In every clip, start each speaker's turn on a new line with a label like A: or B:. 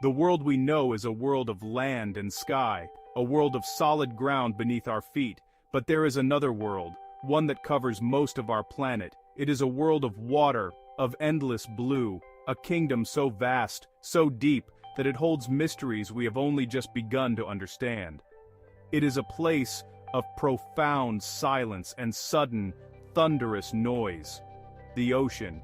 A: The world we know is a world of land and sky, a world of solid ground beneath our feet, but there is another world, one that covers most of our planet. It is a world of water, of endless blue, a kingdom so vast, so deep, that it holds mysteries we have only just begun to understand. It is a place of profound silence and sudden, thunderous noise. The ocean.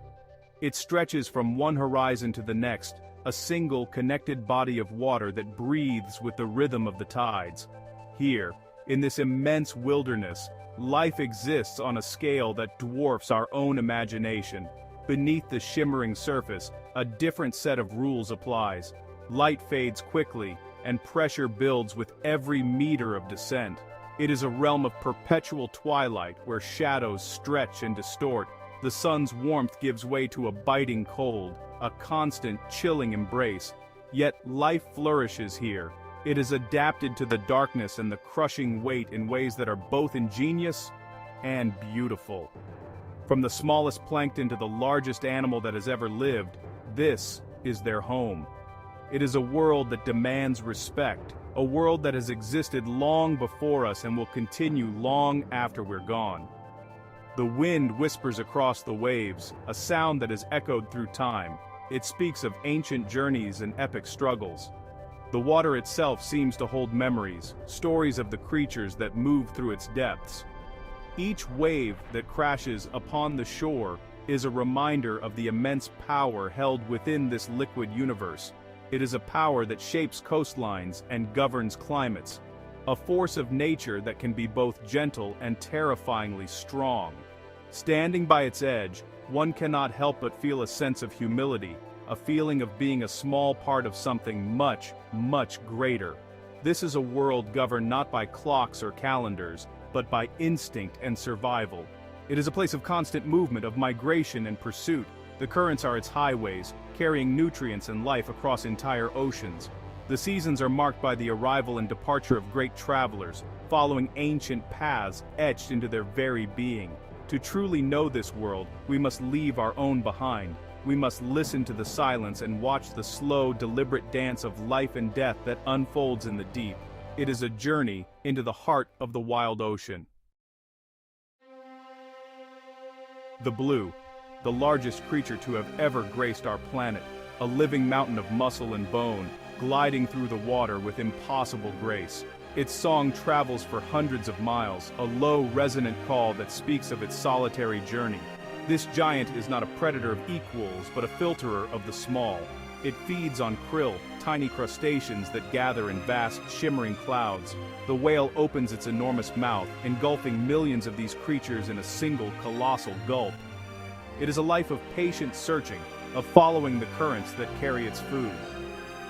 A: It stretches from one horizon to the next, a single connected body of water that breathes with the rhythm of the tides. Here, in this immense wilderness, life exists on a scale that dwarfs our own imagination. Beneath the shimmering surface, a different set of rules applies. Light fades quickly, and pressure builds with every meter of descent. It is a realm of perpetual twilight where shadows stretch and distort. The sun's warmth gives way to a biting cold, a constant, chilling embrace. Yet life flourishes here. It is adapted to the darkness and the crushing weight in ways that are both ingenious and beautiful. From the smallest plankton to the largest animal that has ever lived, this is their home. It is a world that demands respect, a world that has existed long before us and will continue long after we're gone. The wind whispers across the waves, a sound that has echoed through time. It speaks of ancient journeys and epic struggles. The water itself seems to hold memories, stories of the creatures that move through its depths. Each wave that crashes upon the shore is a reminder of the immense power held within this liquid universe. It is a power that shapes coastlines and governs climates, a force of nature that can be both gentle and terrifyingly strong. Standing by its edge, one cannot help but feel a sense of humility, a feeling of being a small part of something much, much greater. This is a world governed not by clocks or calendars, but by instinct and survival. It is a place of constant movement, of migration and pursuit. The currents are its highways, carrying nutrients and life across entire oceans. The seasons are marked by the arrival and departure of great travelers, following ancient paths etched into their very being. To truly know this world, we must leave our own behind. We must listen to the silence and watch the slow, deliberate dance of life and death that unfolds in the deep. It is a journey into the heart of the wild ocean. The blue, the largest creature to have ever graced our planet, a living mountain of muscle and bone, gliding through the water with impossible grace. Its song travels for hundreds of miles, a low, resonant call that speaks of its solitary journey. This giant is not a predator of equals, but a filterer of the small. It feeds on krill, tiny crustaceans that gather in vast, shimmering clouds. The whale opens its enormous mouth, engulfing millions of these creatures in a single, colossal gulp. It is a life of patient searching, of following the currents that carry its food.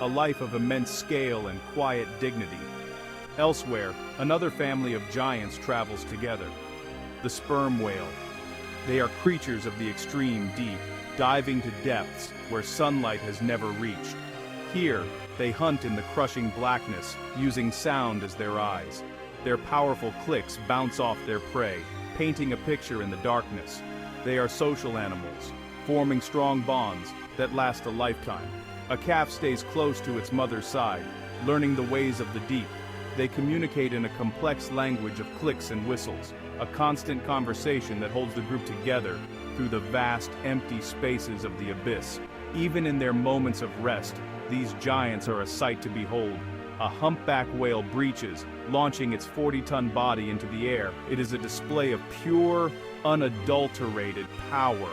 A: A life of immense scale and quiet dignity. Elsewhere, another family of giants travels together. The sperm whale. They are creatures of the extreme deep, diving to depths where sunlight has never reached. Here, they hunt in the crushing blackness, using sound as their eyes. Their powerful clicks bounce off their prey, painting a picture in the darkness. They are social animals, forming strong bonds that last a lifetime. A calf stays close to its mother's side, learning the ways of the deep. They communicate in a complex language of clicks and whistles, a constant conversation that holds the group together through the vast, empty spaces of the abyss. Even in their moments of rest, these giants are a sight to behold. A humpback whale breaches, launching its 40-ton body into the air. It is a display of pure, unadulterated power.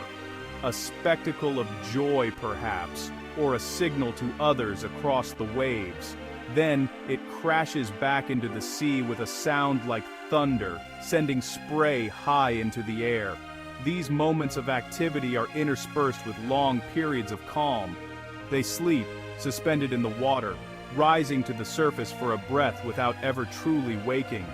A: A spectacle of joy, perhaps, or a signal to others across the waves. Then, it crashes back into the sea with a sound like thunder, sending spray high into the air. These moments of activity are interspersed with long periods of calm. They sleep, suspended in the water, rising to the surface for a breath without ever truly waking.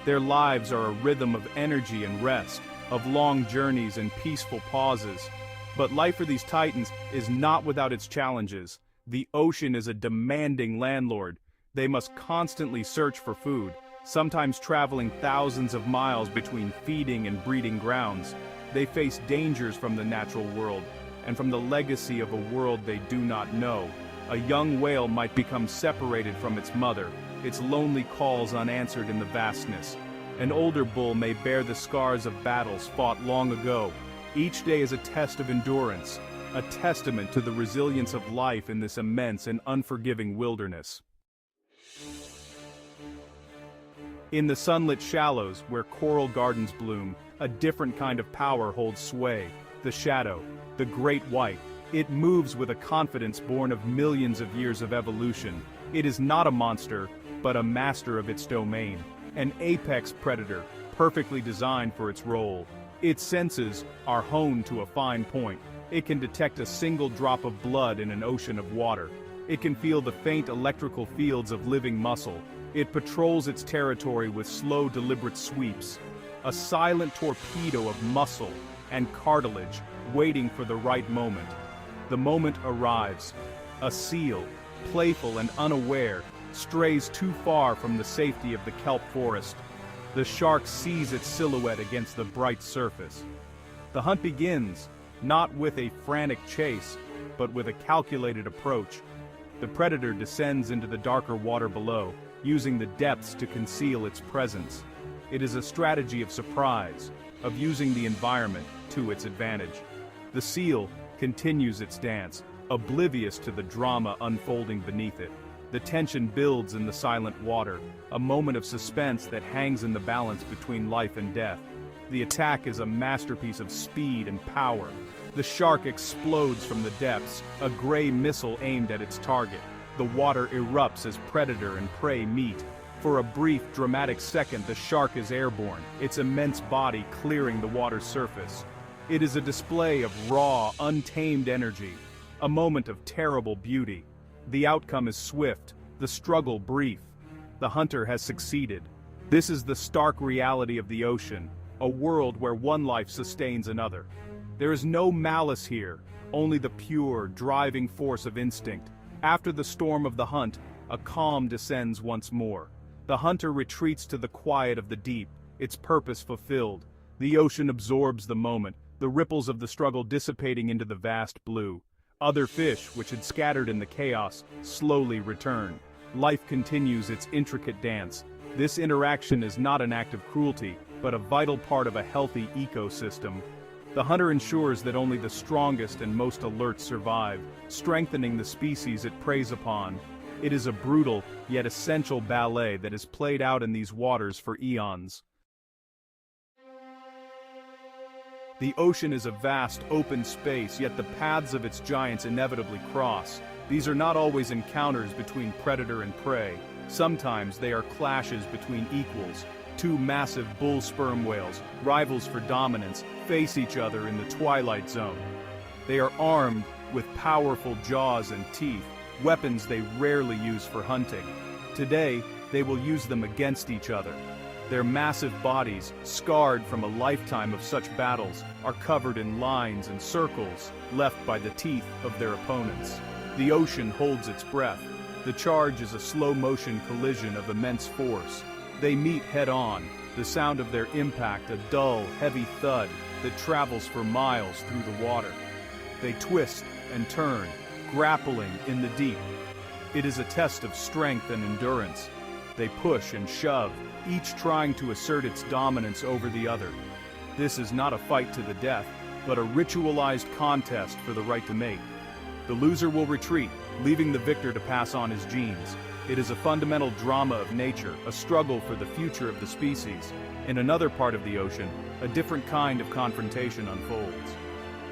A: Their lives are a rhythm of energy and rest, of long journeys and peaceful pauses. But life for these titans is not without its challenges. The ocean is a demanding landlord. They must constantly search for food, sometimes traveling thousands of miles between feeding and breeding grounds. They face dangers from the natural world, and from the legacy of a world they do not know. A young whale might become separated from its mother, its lonely calls unanswered in the vastness. An older bull may bear the scars of battles fought long ago. Each day is a test of endurance, a testament to the resilience of life in this immense and unforgiving wilderness. In the sunlit shallows, where coral gardens bloom, a different kind of power holds sway. The shadow, the great white. It moves with a confidence born of millions of years of evolution. It is not a monster, but a master of its domain. An apex predator, perfectly designed for its role. Its senses are honed to a fine point. It can detect a single drop of blood in an ocean of water. It can feel the faint electrical fields of living muscle. It patrols its territory with slow, deliberate sweeps. A silent torpedo of muscle and cartilage waiting for the right moment. The moment arrives. A seal, playful and unaware, strays too far from the safety of the kelp forest. The shark sees its silhouette against the bright surface. The hunt begins, not with a frantic chase, but with a calculated approach. The predator descends into the darker water below, using the depths to conceal its presence. It is a strategy of surprise, of using the environment to its advantage. The seal continues its dance, oblivious to the drama unfolding beneath it. The tension builds in the silent water, a moment of suspense that hangs in the balance between life and death. The attack is a masterpiece of speed and power. The shark explodes from the depths, a gray missile aimed at its target. The water erupts as predator and prey meet. For a brief, dramatic second, the shark is airborne, its immense body clearing the water's surface. It is a display of raw, untamed energy, a moment of terrible beauty. The outcome is swift, the struggle brief. The hunter has succeeded. This is the stark reality of the ocean, a world where one life sustains another. There is no malice here, only the pure, driving force of instinct. After the storm of the hunt, a calm descends once more. The hunter retreats to the quiet of the deep, its purpose fulfilled. The ocean absorbs the moment, the ripples of the struggle dissipating into the vast blue. Other fish, which had scattered in the chaos, slowly return. Life continues its intricate dance. This interaction is not an act of cruelty, but a vital part of a healthy ecosystem. The hunter ensures that only the strongest and most alert survive, strengthening the species it preys upon. It is a brutal, yet essential ballet that is played out in these waters for eons. The ocean is a vast, open space, yet the paths of its giants inevitably cross. These are not always encounters between predator and prey. Sometimes they are clashes between equals. Two massive bull sperm whales, rivals for dominance, face each other in the twilight zone. They are armed with powerful jaws and teeth, weapons they rarely use for hunting. Today, they will use them against each other. Their massive bodies, scarred from a lifetime of such battles, are covered in lines and circles left by the teeth of their opponents. The ocean holds its breath. The charge is a slow-motion collision of immense force. They meet head-on, the sound of their impact a dull, heavy thud that travels for miles through the water. They twist and turn, grappling in the deep. It is a test of strength and endurance. They push and shove, each trying to assert its dominance over the other. This is not a fight to the death, but a ritualized contest for the right to mate. The loser will retreat, leaving the victor to pass on his genes. It is a fundamental drama of nature, a struggle for the future of the species. In another part of the ocean, a different kind of confrontation unfolds.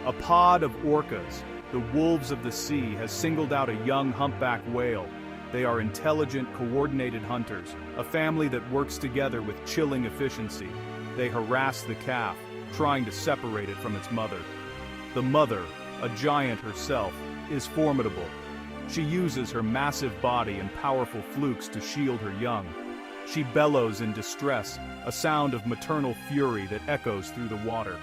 A: A pod of orcas, the wolves of the sea, has singled out a young humpback whale. They are intelligent, coordinated hunters, a family that works together with chilling efficiency. They harass the calf, trying to separate it from its mother. The mother, a giant herself, is formidable. She uses her massive body and powerful flukes to shield her young. She bellows in distress, a sound of maternal fury that echoes through the water.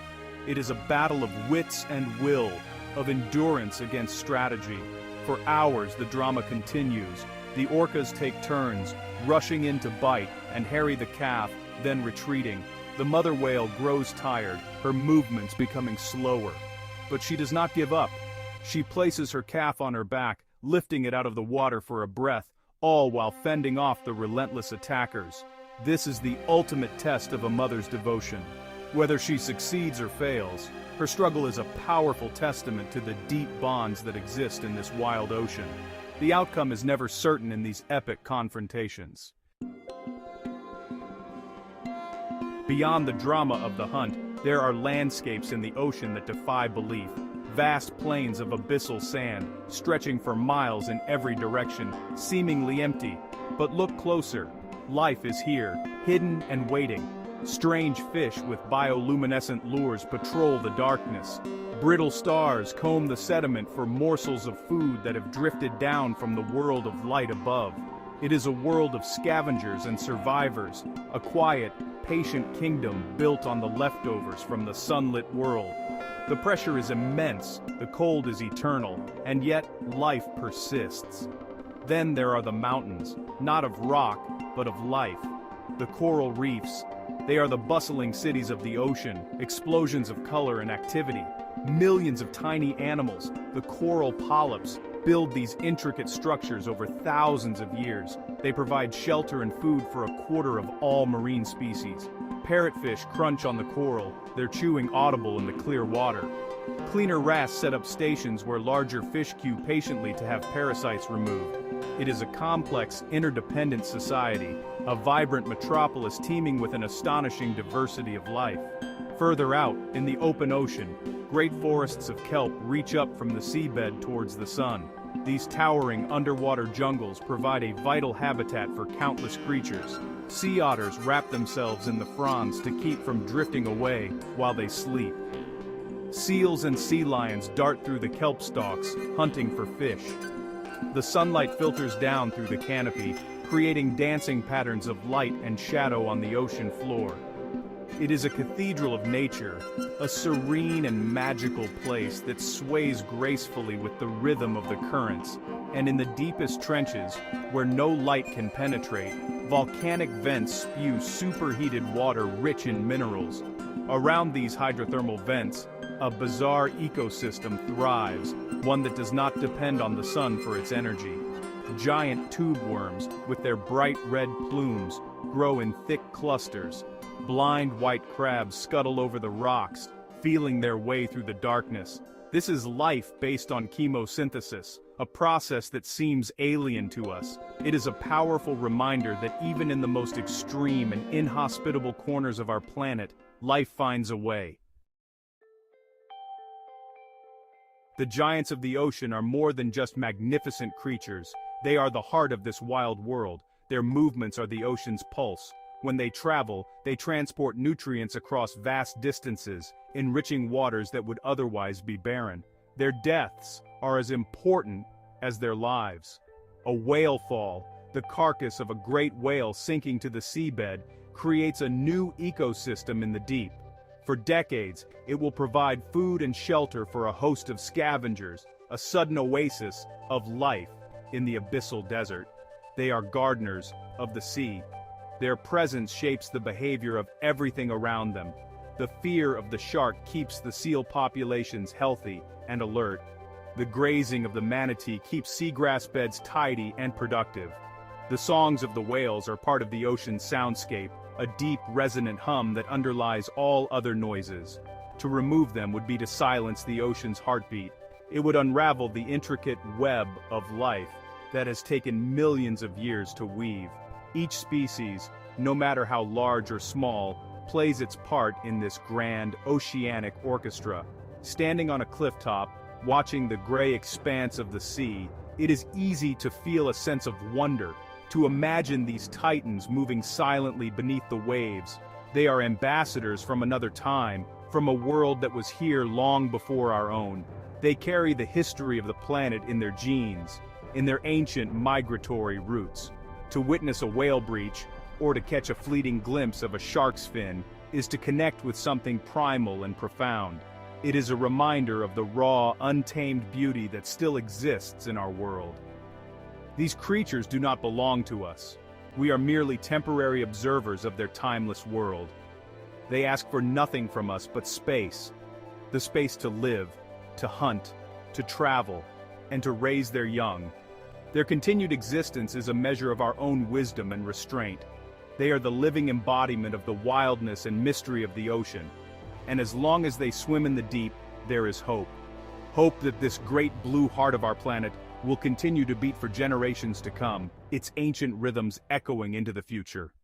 A: It is a battle of wits and will, of endurance against strategy. For hours the drama continues. The orcas take turns, rushing in to bite and harry the calf, then retreating. The mother whale grows tired, her movements becoming slower. But she does not give up. She places her calf on her back, lifting it out of the water for a breath, all while fending off the relentless attackers. This is the ultimate test of a mother's devotion. Whether she succeeds or fails, her struggle is a powerful testament to the deep bonds that exist in this wild ocean. The outcome is never certain in these epic confrontations. Beyond the drama of the hunt, there are landscapes in the ocean that defy belief. Vast plains of abyssal sand, stretching for miles in every direction, seemingly empty. But look closer. Life is here, hidden and waiting. Strange fish with bioluminescent lures patrol the darkness. Brittle stars comb the sediment for morsels of food that have drifted down from the world of light above. It is a world of scavengers and survivors, a quiet, patient kingdom built on the leftovers from the sunlit world. The pressure is immense, the cold is eternal, and yet life persists. Then there are the mountains, not of rock, but of life. The coral reefs, they are the bustling cities of the ocean, explosions of color and activity. Millions of tiny animals, the coral polyps, build these intricate structures over thousands of years. They provide shelter and food for a quarter of all marine species. Parrotfish crunch on the coral, their chewing audible in the clear water. Cleaner wrasse set up stations where larger fish queue patiently to have parasites removed. It is a complex, interdependent society, a vibrant metropolis teeming with an astonishing diversity of life. Further out, in the open ocean, great forests of kelp reach up from the seabed towards the sun. These towering underwater jungles provide a vital habitat for countless creatures. Sea otters wrap themselves in the fronds to keep from drifting away while they sleep. Seals and sea lions dart through the kelp stalks, hunting for fish. The sunlight filters down through the canopy, creating dancing patterns of light and shadow on the ocean floor. It is a cathedral of nature, a serene and magical place that sways gracefully with the rhythm of the currents, and in the deepest trenches, where no light can penetrate, volcanic vents spew superheated water rich in minerals. Around these hydrothermal vents, a bizarre ecosystem thrives, one that does not depend on the sun for its energy. Giant tube worms, with their bright red plumes, grow in thick clusters. Blind white crabs scuttle over the rocks, feeling their way through the darkness. This is life based on chemosynthesis, a process that seems alien to us. It is a powerful reminder that even in the most extreme and inhospitable corners of our planet, life finds a way. The giants of the ocean are more than just magnificent creatures. They are the heart of this wild world. Their movements are the ocean's pulse. When they travel, they transport nutrients across vast distances, enriching waters that would otherwise be barren. Their deaths are as important as their lives. A whale fall, the carcass of a great whale sinking to the seabed, creates a new ecosystem in the deep. For decades, it will provide food and shelter for a host of scavengers, a sudden oasis of life in the abyssal desert. They are gardeners of the sea. Their presence shapes the behavior of everything around them. The fear of the shark keeps the seal populations healthy and alert. The grazing of the manatee keeps seagrass beds tidy and productive. The songs of the whales are part of the ocean's soundscape, a deep, resonant hum that underlies all other noises. To remove them would be to silence the ocean's heartbeat. It would unravel the intricate web of life that has taken millions of years to weave. Each species, no matter how large or small, plays its part in this grand, oceanic orchestra. Standing on a clifftop, watching the gray expanse of the sea, it is easy to feel a sense of wonder, to imagine these titans moving silently beneath the waves. They are ambassadors from another time, from a world that was here long before our own. They carry the history of the planet in their genes, in their ancient migratory routes. To witness a whale breach, or to catch a fleeting glimpse of a shark's fin, is to connect with something primal and profound. It is a reminder of the raw, untamed beauty that still exists in our world. These creatures do not belong to us. We are merely temporary observers of their timeless world. They ask for nothing from us but space. The space to live, to hunt, to travel, and to raise their young. Their continued existence is a measure of our own wisdom and restraint. They are the living embodiment of the wildness and mystery of the ocean. And as long as they swim in the deep, there is hope. Hope that this great blue heart of our planet will continue to beat for generations to come, its ancient rhythms echoing into the future.